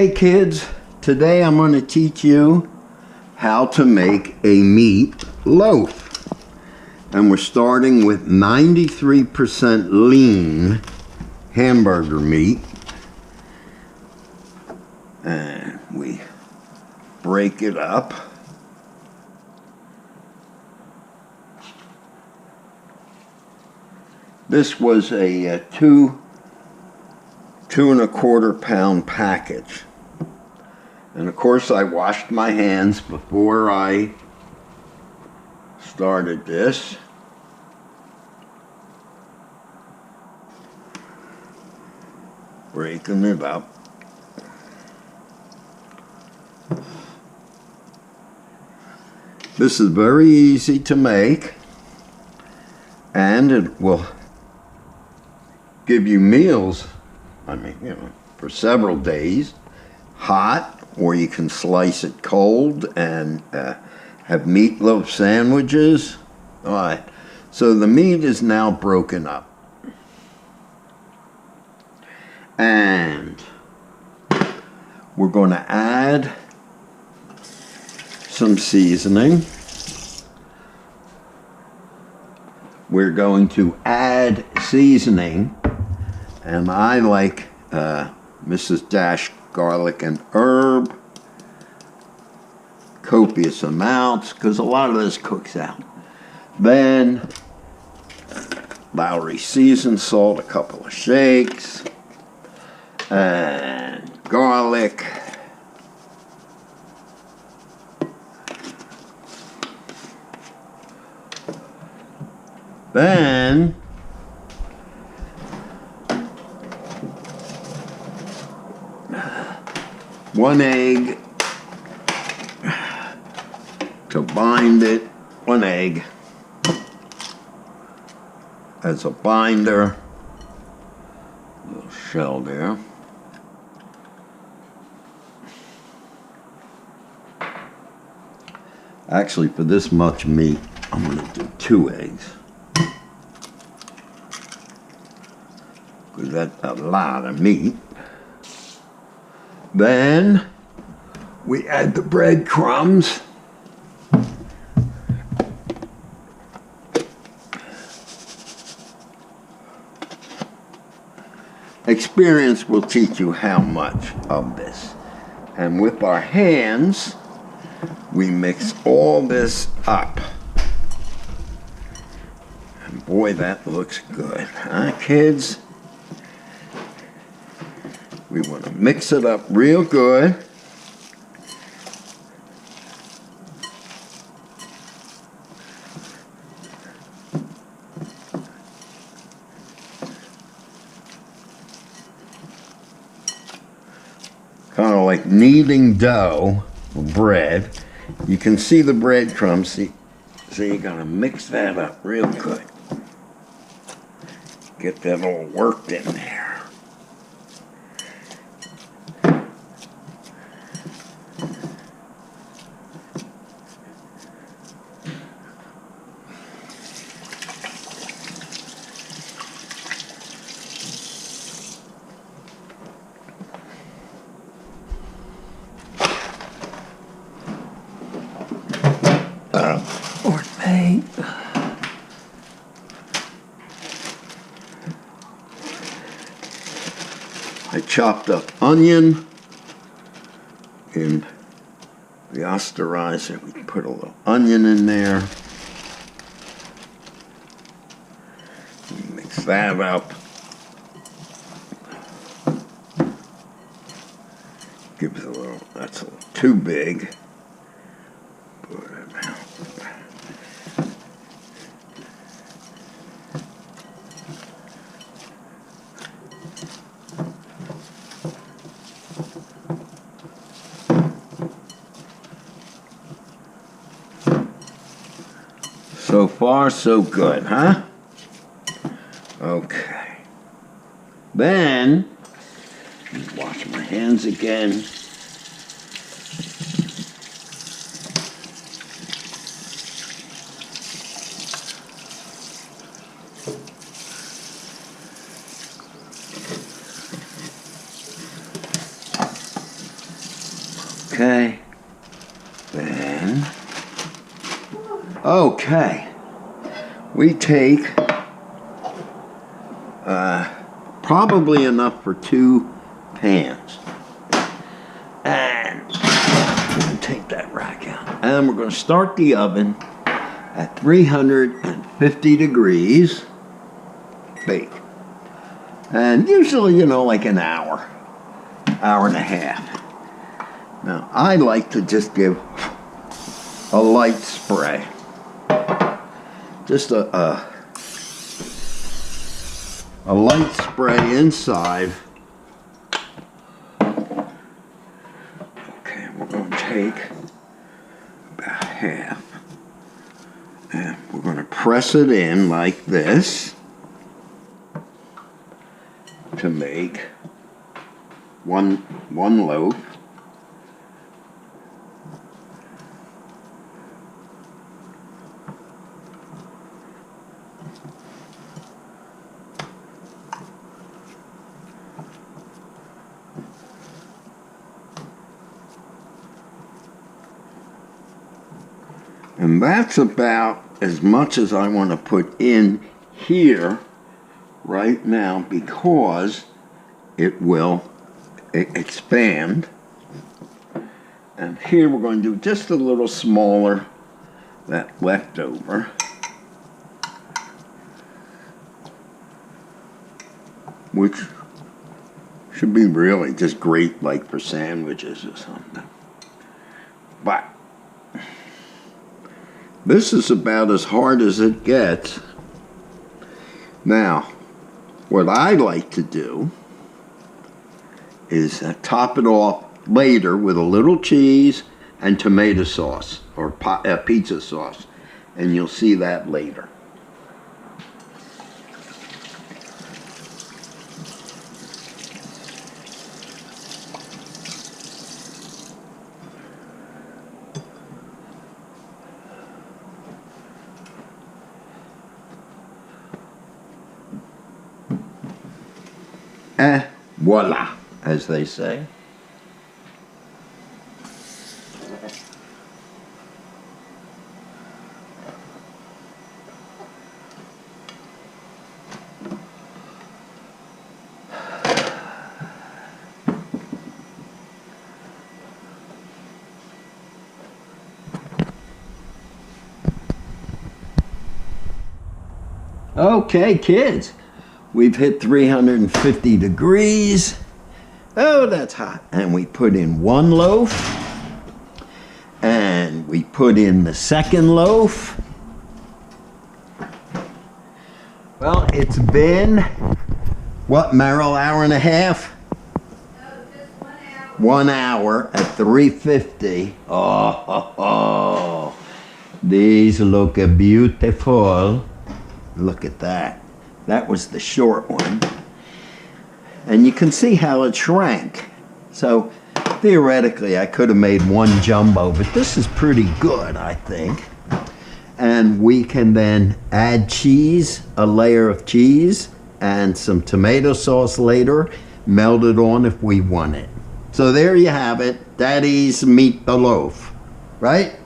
Hey kids, today I'm going to teach you how to make a meat loaf. And we're starting with 93% lean hamburger meat. And we break it up. This was a 2.25 pound package. And of course I washed my hands before I started this. Breaking it up. This is very easy to make, and it will give you meals, for several days, hot, or you can slice it cold and have meatloaf sandwiches. All right, so the meat is now broken up. And we're going to add some seasoning. We're going to add seasoning, and I like Mrs. Dash garlic and herb, copious amounts, because a lot of this cooks out. Then Lowry seasoned salt, a couple of shakes, and garlic. Then one egg to bind it, one egg as a binder, little shell there. Actually, for this much meat, I'm going to do 2 eggs. Because that's a lot of meat. Then we add the breadcrumbs. Experience will teach you how much of this. And with our hands, we mix all this up. And boy, that looks good, huh, kids? We want to mix it up real good. Kind of like kneading dough for bread. You can see the breadcrumbs. See, so you're going to mix that up real good. Get that all worked in there. I chopped up onion in the osterizer. We put a little onion in there. Mix that up. Gives a little, that's a little too big. Put it out. So far, so good, huh? Okay. Then, wash my hands again. Okay. Then, okay. We take probably enough for 2 pans. And we're going to take that rack out. And we're going to start the oven at 350 degrees. Bake. And usually, you know, like an hour and a half. Now, I like to just give a light spray. Just a light spray inside. Okay, we're going to take about half. And we're going to press it in like this to make one loaf. And that's about as much as I want to put in here right now, because it will expand. And here we're going to do just a little smaller, that leftover. Which should be really just great, like for sandwiches or something. But this is about as hard as it gets. Now, what I like to do is top it off later with a little cheese and tomato sauce, or pizza sauce, and you'll see that later. And voila, as they say. Okay, kids. We've hit 350 degrees. Oh, that's hot. And we put in 1 loaf. And we put in the 2nd loaf. Well, it's been, what, Meryl, hour and a half? No, just 1 hour. 1 hour at 350. Oh, these look beautiful. Look at that. That was the short one. And you can see how it shrank. So theoretically I could have made 1 jumbo, but this is pretty good, I think. And we can then add cheese, a layer of cheese, and some tomato sauce later, melt it on if we want it. So there you have it. Daddy's Meatloaf, right?